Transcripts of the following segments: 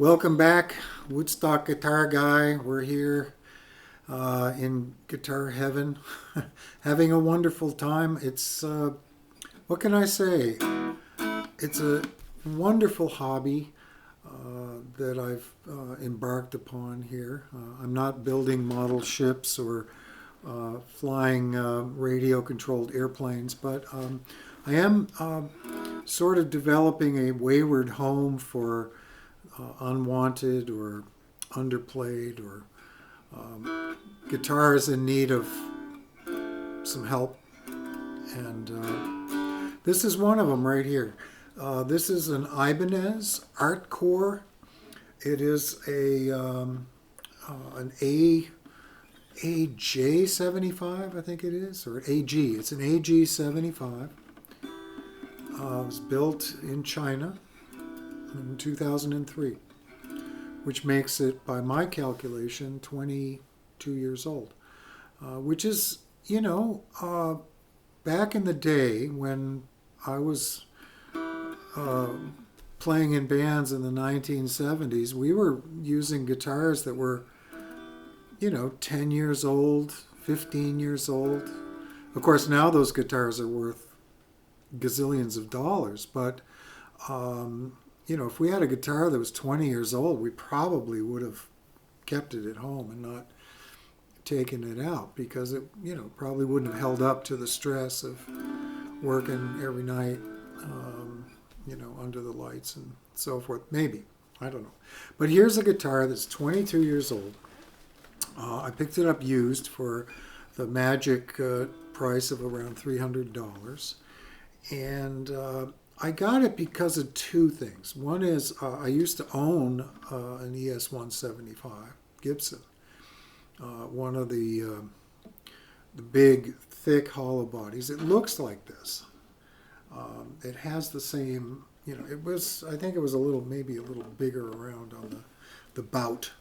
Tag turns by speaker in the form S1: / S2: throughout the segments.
S1: Welcome back, Woodstock Guitar Guy. We're here in guitar heaven, having a wonderful time. It's, what can I say? It's a wonderful hobby that I've embarked upon here. I'm not building model ships or flying radio-controlled airplanes, but I am sort of developing a wayward home for unwanted or underplayed or guitars in need of some help. And this is one of them right here. This is an Ibanez Art Core. It is an AJ75, I think it is, or AG. It's an AG75. It was built in China in 2003, which makes it, by my calculation, 22 years old. Which is, back in the day when I was playing in bands in the 1970s, we were using guitars that were, 10 years old, 15 years old. Of course, now those guitars are worth gazillions of dollars, but if we had a guitar that was 20 years old, we probably would have kept it at home and not taken it out because it, probably wouldn't have held up to the stress of working every night, under the lights and so forth. Maybe. I don't know. But here's a guitar that's 22 years old. I picked it up used for the magic price of around $300. And I got it because of two things. One is I used to own an ES-175 Gibson, one of the big, thick hollow bodies. It looks like this. It has the same, it was, I think it was maybe a little bigger around on the bout,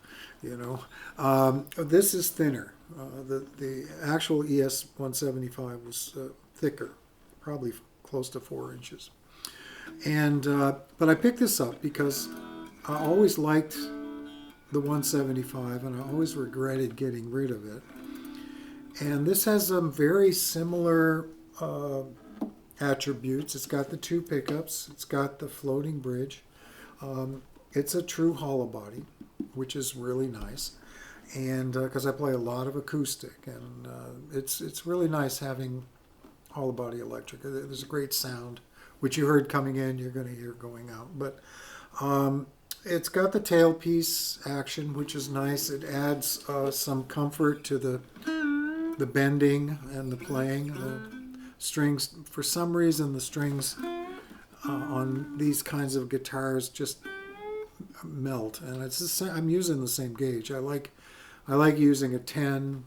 S1: This is thinner. The actual ES-175 was thicker, probably close to 4 inches. And but I picked this up because I always liked the 175 and I always regretted getting rid of it. And this has some very similar attributes. It's got the two pickups. It's got the floating bridge. It's a true hollow body, which is really nice. And because I play a lot of acoustic, and it's really nice having hollow body electric. There's a great sound, which you heard coming in, you're going to hear going out. But it's got the tailpiece action, which is nice. It adds some comfort to the bending and the playing. The strings, for some reason, the strings on these kinds of guitars just melt, and it's the same. I'm using the same gauge. I like using a 10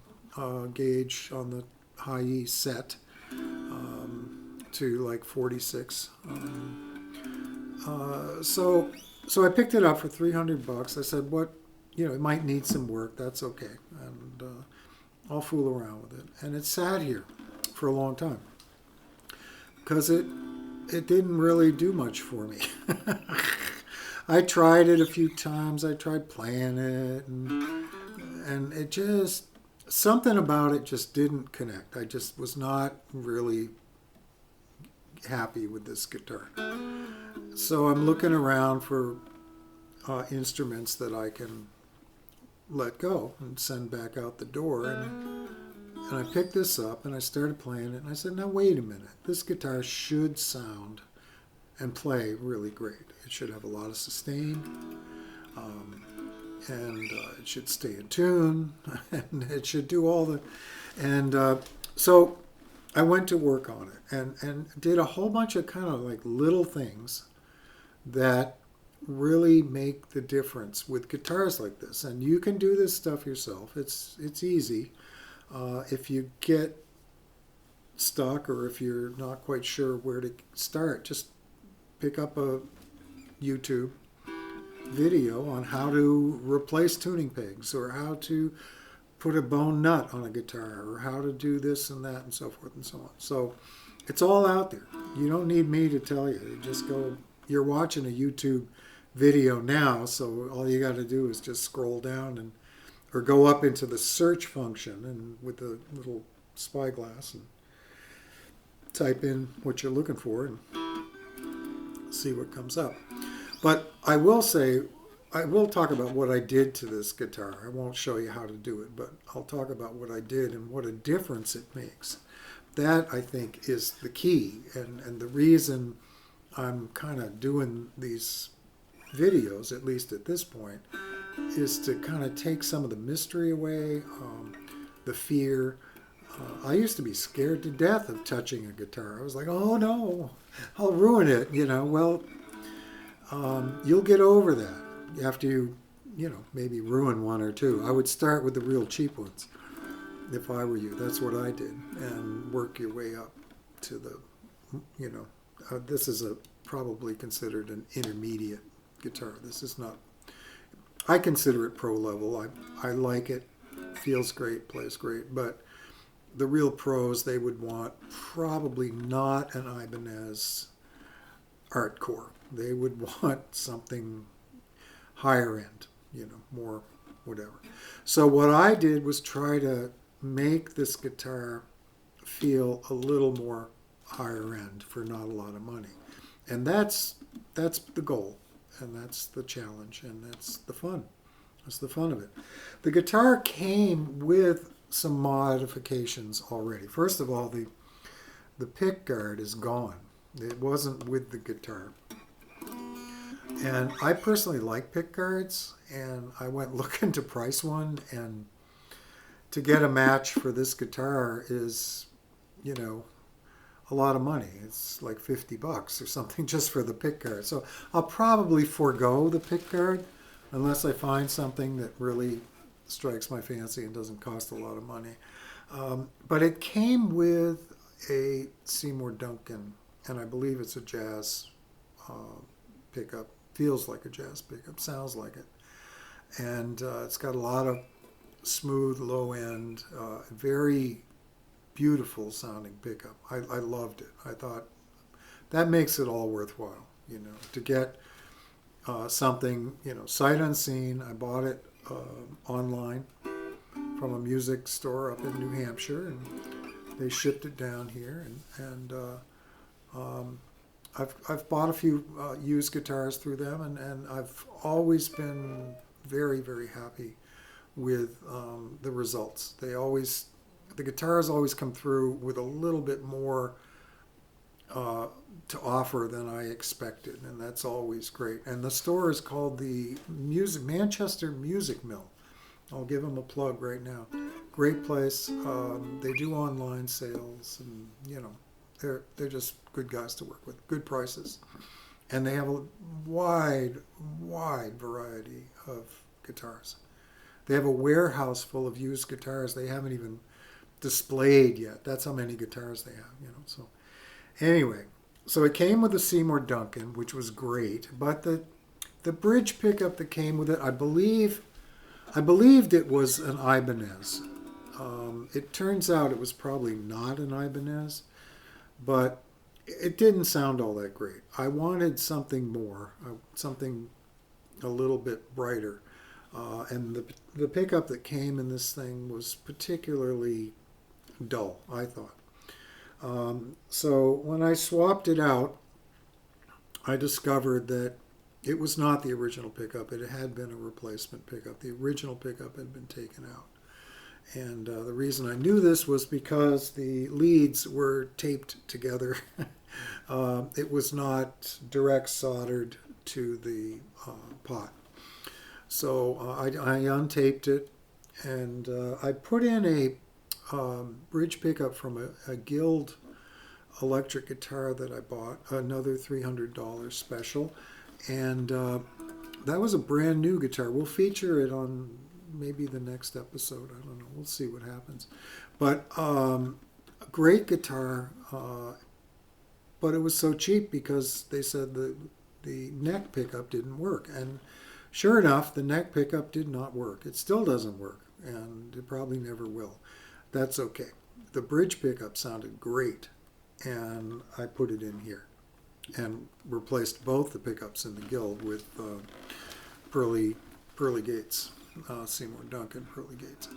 S1: gauge on the high E set. To like 46. So I picked it up for $300. I said, it might need some work. That's okay. And I'll fool around with it. And it sat here for a long time because it didn't really do much for me. I tried it a few times. I tried playing it and it just, something about it just didn't connect. I just was not really happy with this guitar. So I'm looking around for instruments that I can let go and send back out the door. And I picked this up and I started playing it. And I said, now wait a minute. This guitar should sound and play really great. It should have a lot of sustain. And it should stay in tune. And it should do all the... And so I went to work on it and did a whole bunch of kind of like little things that really make the difference with guitars like this. And you can do this stuff yourself. It's easy. If you get stuck or if you're not quite sure where to start, just pick up a YouTube video on how to replace tuning pegs or how to put a bone nut on a guitar or how to do this and that and so forth and so on. So it's all out there. You don't need me to tell you. You just go, you're watching a YouTube video now, so all you got to do is just scroll down and or go up into the search function and with the little spyglass and type in what you're looking for and see what comes up. But I will say, I will talk about what I did to this guitar. I won't show you how to do it, but I'll talk about what I did and what a difference it makes. That, I think, is the key, and the reason I'm kind of doing these videos, at least at this point, is to kind of take some of the mystery away, the fear. I used to be scared to death of touching a guitar. I was like, oh no, I'll ruin it, you know. Well, you'll get over that after you know, maybe ruin one or two. I would start with the real cheap ones if I were you. That's what I did, and work your way up to the, you know, this is probably considered an intermediate guitar. This is not, I consider it pro level. I like it, feels great, plays great, but the real pros, they would want probably not an Ibanez Artcore. They would want something higher end, you know, more whatever. So what I did was try to make this guitar feel a little more higher end for not a lot of money. And that's the goal, and that's the challenge, and that's the fun. That's the fun of it. The guitar came with some modifications already. First of all, the pick guard is gone. It wasn't with the guitar. And I personally like pick guards, and I went looking to price one, and to get a match for this guitar is, you know, a lot of money. It's like $50 or something just for the pick guard. So I'll probably forego the pick guard unless I find something that really strikes my fancy and doesn't cost a lot of money. But it came with a Seymour Duncan, and I believe it's a jazz pickup. Feels like a jazz pickup, sounds like it. And it's got a lot of smooth, low end, very beautiful sounding pickup. I loved it. I thought that makes it all worthwhile, you know, to get something, you know, sight unseen. I bought it online from a music store up in New Hampshire, and they shipped it down here, and I've bought a few used guitars through them, and I've always been very, very happy with the results. The guitars always come through with a little bit more to offer than I expected, and that's always great. And the store is called the Manchester Music Mill. I'll give them a plug right now. Great place. They do online sales, and you know, they're just good guys to work with. Good prices, and they have a wide variety of guitars. They have a warehouse full of used guitars they haven't even displayed yet. That's how many guitars they have, you know. So anyway, so it came with the Seymour Duncan, which was great, but the bridge pickup that came with it, I believed it was an Ibanez. It turns out it was probably not an Ibanez, but it didn't sound all that great. I wanted something more, something a little bit brighter. And the pickup that came in this thing was particularly dull, I thought. So when I swapped it out, I discovered that it was not the original pickup. It had been a replacement pickup. The original pickup had been taken out. And the reason I knew this was because the leads were taped together. It was not direct soldered to the pot. So I untaped it, and I put in a bridge pickup from a Guild electric guitar that I bought, another $300 special, and that was a brand new guitar. We'll feature it on maybe the next episode. I don't know. We'll see what happens. But a great guitar, but it was so cheap because they said the neck pickup didn't work, and sure enough, the neck pickup did not work. It still doesn't work, and it probably never will. That's okay. The bridge pickup sounded great, and I put it in here. and replaced both the pickups in the Guild with pearly gates, Seymour Duncan pearly gates.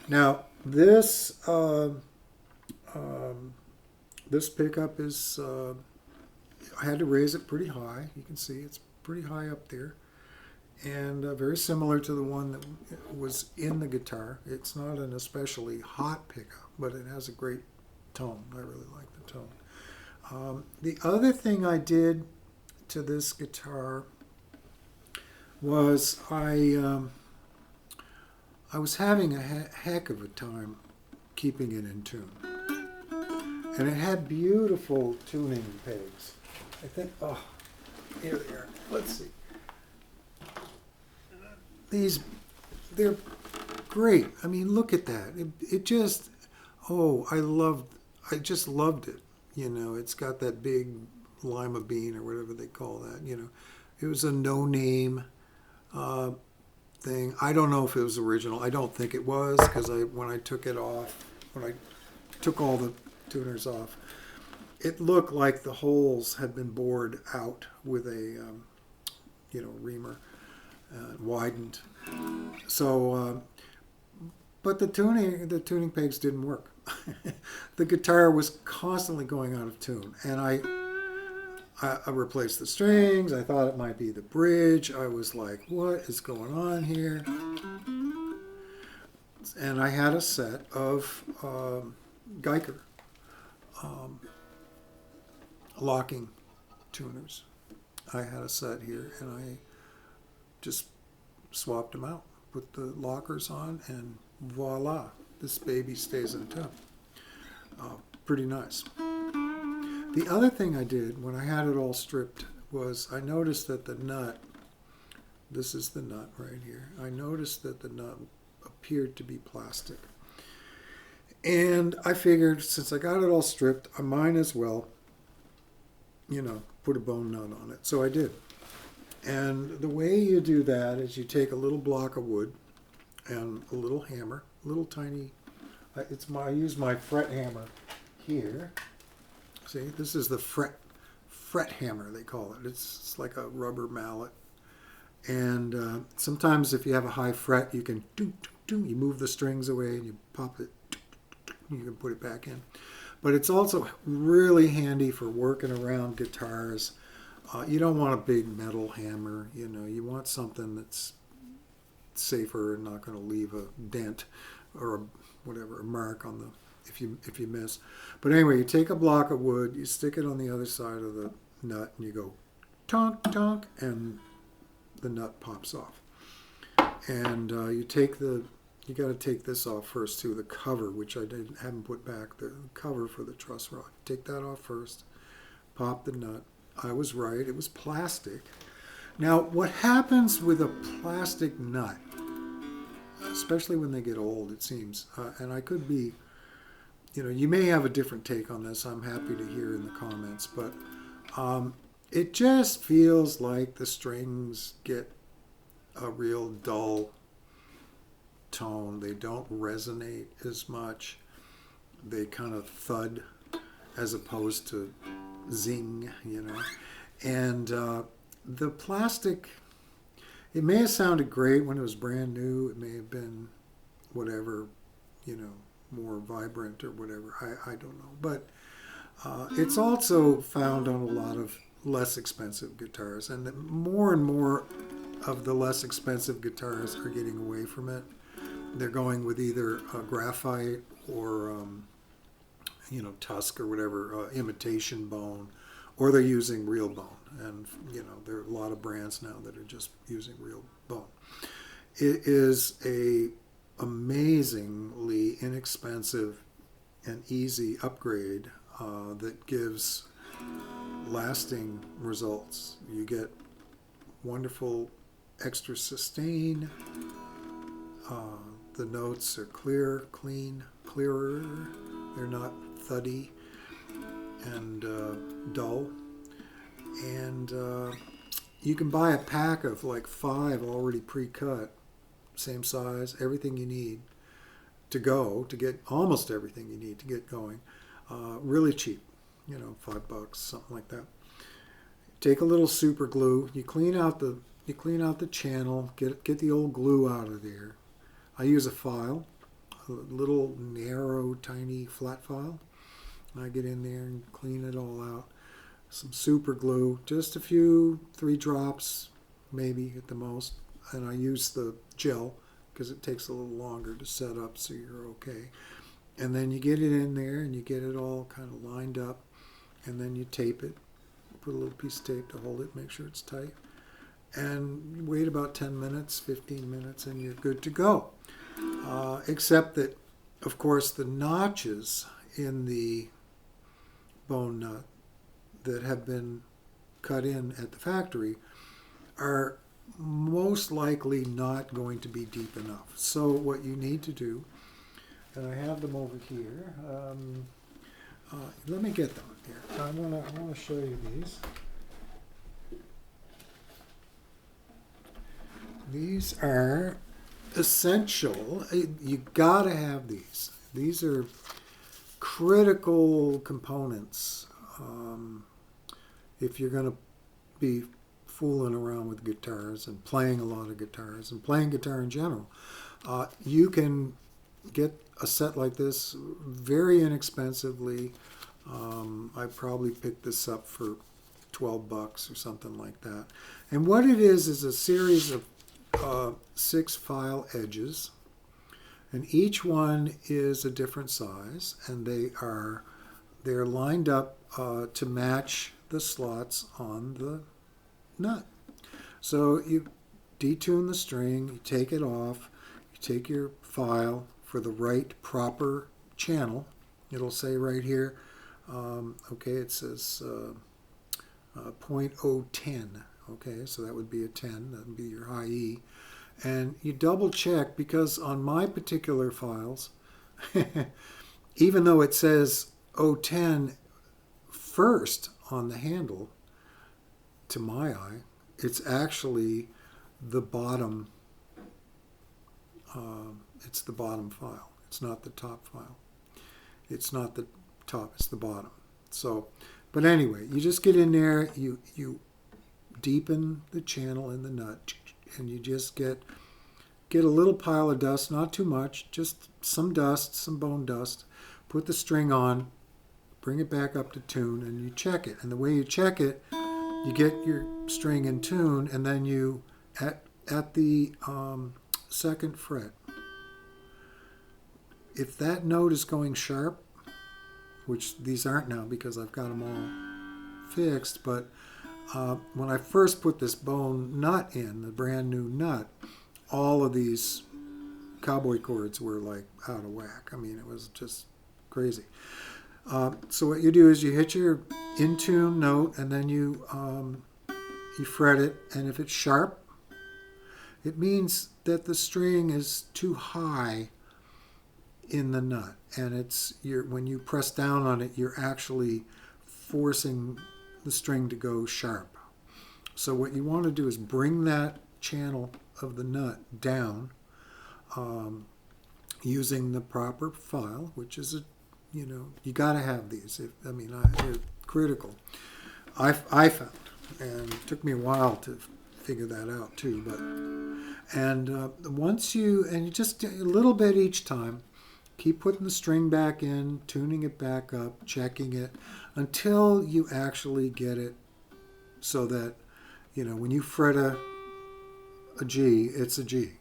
S1: Now this this pickup is I had to raise it pretty high. You can see it's pretty high up there, and very similar to the one that was in the guitar. It's not an especially hot pickup, but it has a great tone. I really like the tone. The other thing I did to this guitar was I was having a heck of a time keeping it in tune. And it had beautiful tuning pegs. I think, oh, here they are. Let's see. These, they're great. I mean, look at that. It just, oh, I just loved it. You know, it's got that big lima bean or whatever they call that, you know. It was a no-name thing. I don't know if it was original. I don't think it was, because when I took it off, when I took all the tuners off, it looked like the holes had been bored out with a you know, reamer, widened. So, but the tuning pegs didn't work. The guitar was constantly going out of tune, and I replaced the strings. I thought it might be the bridge. I was like, what is going on here? And I had a set of Geiger locking tuners. I had a set here, and I just swapped them out, put the lockers on, and voila, this baby stays in tune. Pretty nice. The other thing I did when I had it all stripped was I noticed that the nut, this is the nut right here, I noticed that the nut appeared to be plastic. And I figured, since I got it all stripped, I might as well, you know, put a bone nut on it. So I did. And the way you do that is you take a little block of wood and a little hammer, little tiny, I use my fret hammer here. See, this is the fret hammer, they call it. It's like a rubber mallet. And sometimes if you have a high fret, you can you move the strings away and you pop it, you can put it back in. But it's also really handy for working around guitars. You don't want a big metal hammer, you know. You want something that's safer and not going to leave a dent or a mark on the if you miss. But anyway, you take a block of wood, you stick it on the other side of the nut, and you go tonk tonk, and the nut pops off. And you got to take this off first too, the cover, which I haven't put back, the cover for the truss rod. Take that off first, pop the nut. I was right, it was plastic. Now, what happens with a plastic nut, especially when they get old, it seems, and I could be, you know, you may have a different take on this, I'm happy to hear in the comments, but it just feels like the strings get a real dull tone. They don't resonate as much. They kind of thud as opposed to zing, you know. And the plastic, it may have sounded great when it was brand new. It may have been whatever, you know, more vibrant or whatever. I don't know. But it's also found on a lot of less expensive guitars. And more of the less expensive guitars are getting away from it. They're going with either graphite or, you know, tusk or whatever, imitation bone, or they're using real bone. And, you know, there are a lot of brands now that are just using real bone. It is a amazingly inexpensive and easy upgrade that gives lasting results. You get wonderful extra sustain. The notes are clear, clean, clearer. They're not thuddy and dull. And you can buy a pack of like 5 already pre-cut, same size, everything you need to get almost everything you need to get going. Really cheap, you know, $5, something like that. take a little super glue. You clean out the channel. Get the old glue out of there. I use a file, a little narrow, tiny flat file. I get in there and clean it all out. Some super glue, just a few, 3 drops, maybe at the most. And I use the gel because it takes a little longer to set up, so you're okay. And then you get it in there and you get it all kind of lined up, and then you tape it. Put a little piece of tape to hold it, make sure it's tight. And wait about 10 minutes, 15 minutes, and you're good to go. Except that, of course, the notches in the bone nut that have been cut in at the factory are most likely not going to be deep enough. So what you need to do, and I have them over here. Let me get them here. I want to show you these. These are essential. You gotta have these. These are critical components if you're going to be fooling around with guitars and playing a lot of guitars and playing guitar in general. You can get a set like this very inexpensively. I probably picked this up for $12 or something like that. And what it is a series of 6 file edges, and each one is a different size, and they're lined up to match the slots on the nut. So you detune the string, you take it off, you take your file for the right proper channel. It'll say right here, okay, it says 0.010. Okay, so that would be a 10, that would be your high E. And you double check, because on my particular files, even though it says 010 first on the handle, to my eye, it's actually the bottom. It's the bottom file. It's not the top file. It's not the top. It's the bottom. So, but anyway, you just get in there. You deepen the channel in the nut, and you just get a little pile of dust, not too much, just some dust, some bone dust. Put the string on, bring it back up to tune, and you check it. And the way you check it, you get your string in tune, and then you, at the 2nd fret, if that note is going sharp, which these aren't now because I've got them all fixed, but when I first put this bone nut in, the brand new nut, all of these cowboy chords were like out of whack. I mean, it was just crazy. So what you do is you hit your in tune note, and then you fret it, and if it's sharp, it means that the string is too high in the nut, and when you press down on it, you're actually forcing the string to go sharp. So what you want to do is bring that channel of the nut down using the proper file, which is you got to have these. They're critical. I found, and it took me a while to figure that out too. Once you just a little bit each time, keep putting the string back in, tuning it back up, checking it, until you actually get it so that, when you fret a G, it's a G.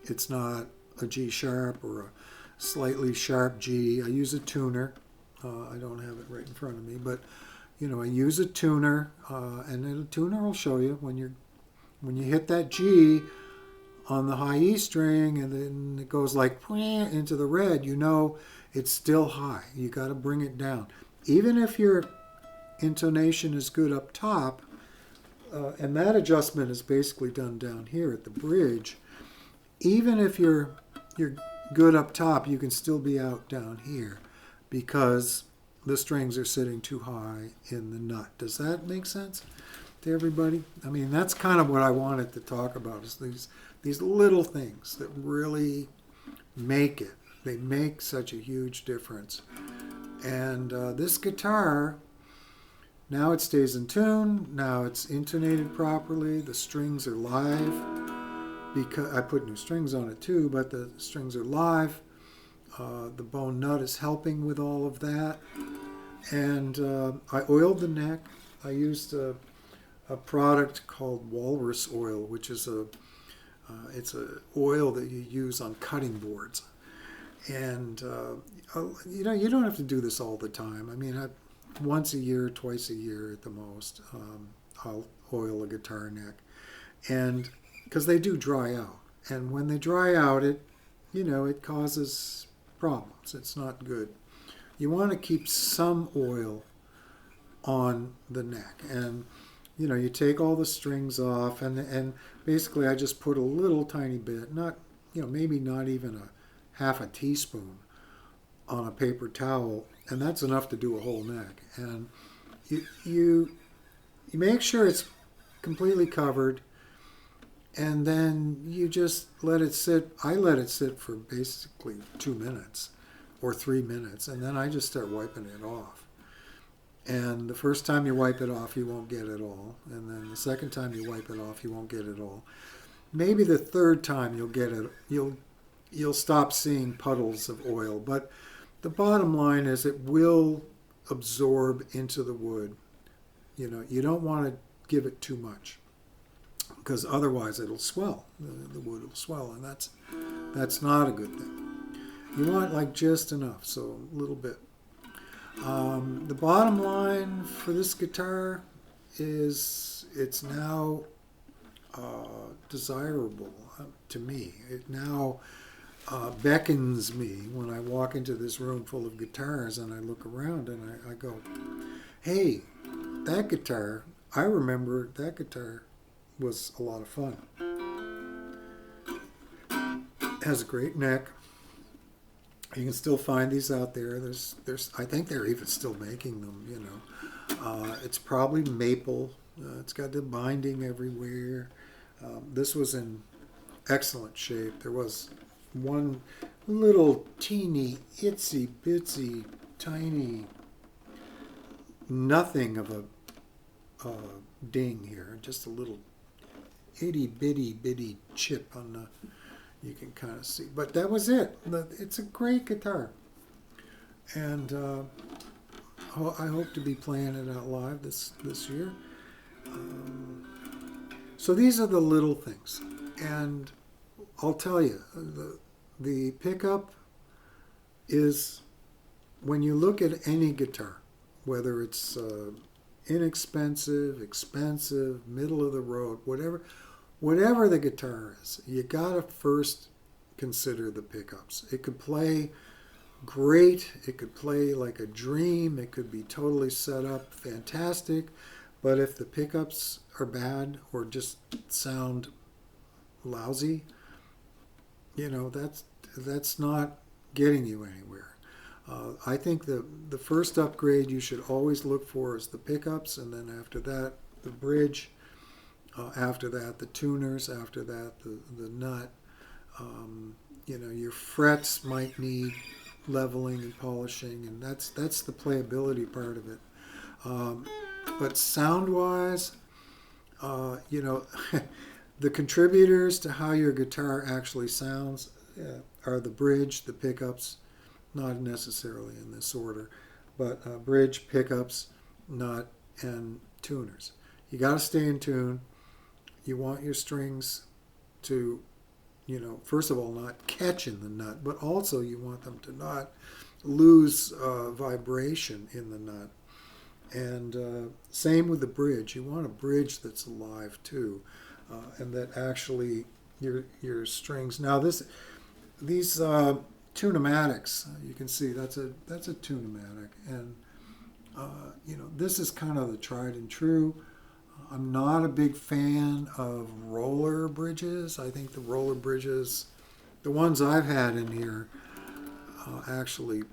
S1: It's not a G sharp or a slightly sharp G. I use a tuner. I don't have it right in front of me, but, I use a tuner, and the tuner will show you when you hit that G on the high E string, and then it goes like into the red, it's still high. You got to bring it down. Even if your intonation is good up top, and that adjustment is basically done down here at the bridge, even if you're good up top, you can still be out down here because the strings are sitting too high in the nut. Does that make sense to everybody? I mean, that's kind of what I wanted to talk about, is these little things that really make it. They make such a huge difference. And this guitar Now it stays in tune. Now it's intonated properly. The strings are live. Because I put new strings on it too, but the strings are live. The bone nut is helping with all of that. And I oiled the neck. I used a product called walrus oil, which is it's a oil that you use on cutting boards. And you don't have to do this all the time. I mean, once a year, twice a year at the most, I'll oil a guitar neck, and because they do dry out, and when they dry out, it causes problems. It's not good. You want to keep some oil on the neck, and you take all the strings off, and basically I just put a little tiny bit, not maybe not even a half a teaspoon on a paper towel, and that's enough to do a whole neck. And you make sure it's completely covered, and then you just let it sit. I let it sit for basically 2 minutes or 3 minutes, and then I just start wiping it off. And the first time you wipe it off, you won't get it all, and then the second time you wipe it off, you won't get it all. Maybe the third time you'll get it. You'll stop seeing puddles of oil, but the bottom line is it will absorb into the wood. You don't want to give it too much, because otherwise it'll swell. The wood will swell, and that's not a good thing. You want like just enough, so a little bit. The bottom line for this guitar is it's now desirable to me. It now beckons me when I walk into this room full of guitars and I look around and I go, hey, that guitar, I remember that guitar was a lot of fun. It has a great neck. You can still find these out there. There's I think they're even still making them, It's probably maple. It's got the binding everywhere. This was in excellent shape. There was one little teeny, itsy bitsy, tiny, nothing of a ding here. Just a little itty bitty chip on the, you can kind of see. But that was it. It's a great guitar. And I hope to be playing it out live this year. So these are the little things. And I'll tell you, the pickup is, when you look at any guitar, whether it's inexpensive, expensive, middle of the road, whatever the guitar is, you gotta first consider the pickups. It could play great, it could play like a dream, it could be totally set up fantastic, but if the pickups are bad or just sound lousy, that's not getting you anywhere. I think the first upgrade you should always look for is the pickups, and then after that the bridge, after that the tuners, after that the nut. Your frets might need leveling and polishing, and that's the playability part of it. But sound-wise, the contributors to how your guitar actually sounds are the bridge, the pickups, not necessarily in this order, but bridge, pickups, nut, and tuners. You got to stay in tune. You want your strings to, first of all, not catch in the nut, but also you want them to not lose vibration in the nut. And same with the bridge. You want a bridge that's alive too, and that actually your strings. Now these tunematics, you can see that's a tunematic, and this is kind of the tried and true. I'm not a big fan of roller bridges. I think the roller bridges, the ones I've had in here, actually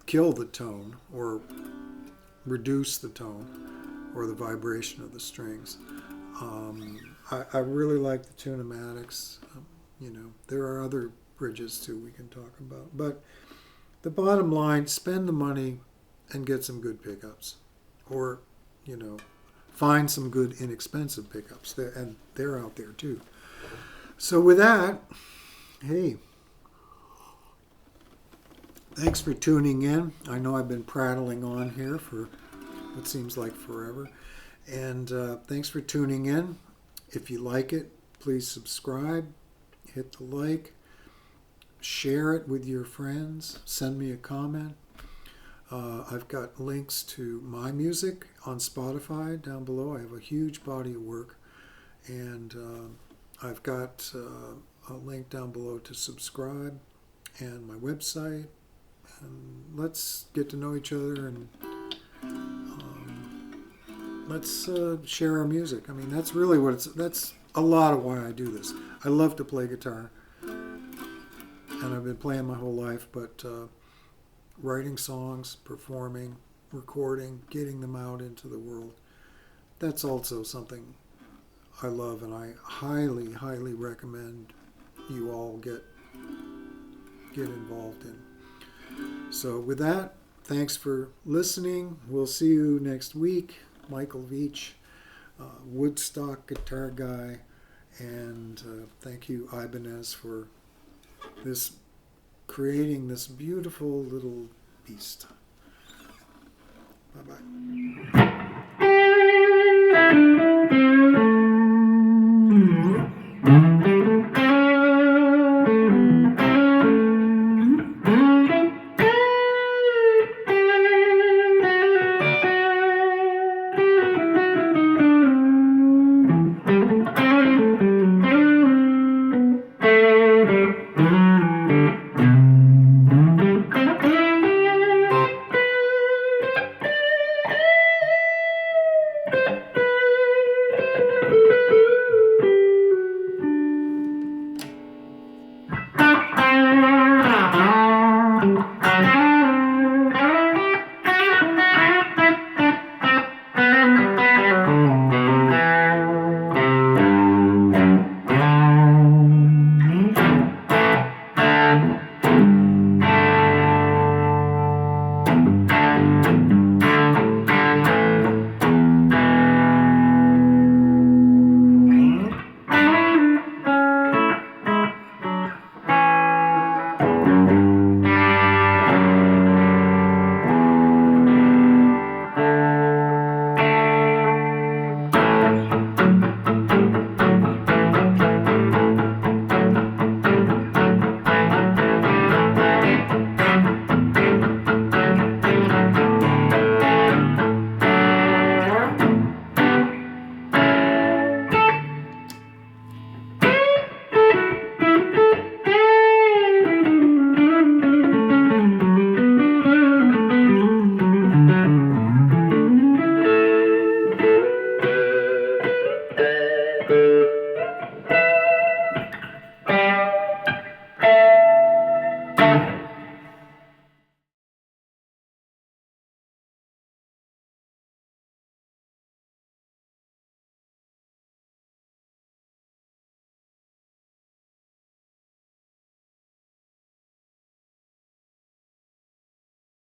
S1: kill the tone or reduce the tone or the vibration of the strings. I really like the tunematics. There are other bridges too we can talk about. But the bottom line, spend the money and get some good pickups. Or you know, find some good inexpensive pickups. And they're out there too. So with that, hey, thanks for tuning in. I know I've been prattling on here for what seems like forever. And thanks for tuning in. If you like it, please subscribe, hit the like, share it with your friends, send me a comment. I've got links to my music on Spotify down below. I have a huge body of work. And I've got a link down below to subscribe and my website. And let's get to know each other and let's share our music. I mean, that's really that's a lot of why I do this. I love to play guitar, and I've been playing my whole life, but writing songs, performing, recording, getting them out into the world, that's also something I love, and I highly, highly recommend you all get involved in. So with that, thanks for listening. We'll see you next week. Michael Veach, Woodstock guitar guy, and thank you, Ibanez, for creating this beautiful little beast. Bye-bye.